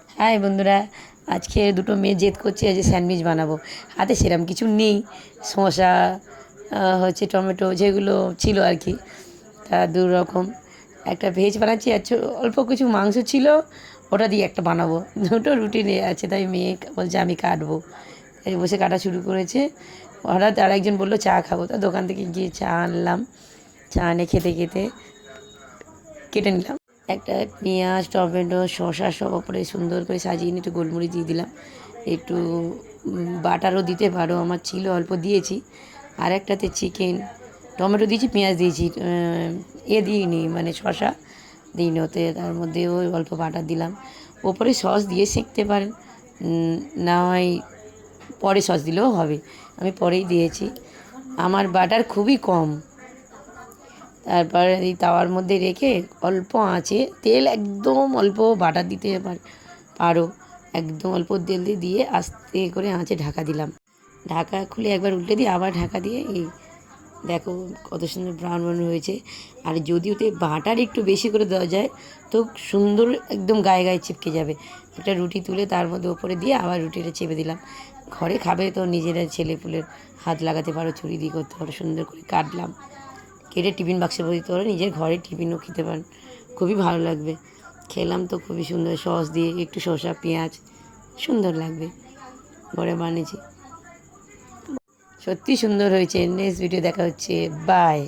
High বন্ধুরা, আজকে দুটো মেয়ে জেদ করছে যে স্যান্ডউইচ বানাবো। হাতে সেরকম কিছু নেই, শসা হচ্ছে টমেটো যেগুলো ছিল আর কি, তা দু রকম একটা ভেজ বানাচ্ছি আর অল্প কিছু মাংস ছিল, ওটা দিয়ে একটা বানাবো। দুটো রুটি নিয়ে আছে, তাই মেয়ে বলছে আমি কাটবো, এই বসে কাটা শুরু করেছে। হঠাৎ আর একজন বললো চা খাবো, তা দোকান থেকে গিয়ে চা আনলাম। চা এনে খেতে খেতে কেটে নিলাম একটা পেঁয়াজ, টমেটো, শসা সব ওপরে সুন্দর করে সাজিয়ে নিয়ে একটু গোলমরিচ দিয়ে দিলাম। একটু বাটারও দিতে পারো, আমার ছিল অল্প দিয়েছি। আর একটাতে চিকেন, টমেটো দিয়েছি, পেঁয়াজ দিয়েছি, দিইনি মানে শসা দিইনি ওতে। তার মধ্যে ওই অল্প বাটার দিলাম। ওপরে সস দিয়ে সেঁকতে পারেন, না হয় পরে সস দিলেও হবে, আমি পরেই দিয়েছি। আমার বাটার খুবই কম। তারপরে এই তাওয়ার মধ্যে রেখে অল্প আঁচে, তেল একদম অল্প, বাটার দিতে পারো, একদম অল্প তেল দিয়ে আস্তে করে আঁচে ঢাকা দিলাম। ঢাকা খুলে একবার উল্টে দিয়ে আবার ঢাকা দিয়ে এই দেখো কত সুন্দর ব্রাউন ব্রাউন হয়েছে। আর যদি ওতে বাটার একটু বেশি করে দেওয়া যায় তো সুন্দর একদম গায়ে গায়ে চিপকে যাবে। একটা রুটি তুলে তার মধ্যে ওপরে দিয়ে আবার রুটিটা চেপে দিলাম। ঘরে খাবে তো নিজেরা ছেলেপুলের হাত লাগাতে পারো, ছুরি দিয়ে করতে পারো। সুন্দর করে কাটলাম, কেটে টিফিন বাক্সে ভরে দিতে পারো, নিজের ঘরে টিফিনও খেতে পারেন, খুবই ভালো লাগবে। খেলাম তো খুবই সুন্দর, সস দিয়ে একটু শসা পেঁয়াজ, সুন্দর লাগবে। ঘরে বানিয়েছি, সত্যি সুন্দর হয়েছে। নেক্সট ভিডিও দেখা হচ্ছে, বাই।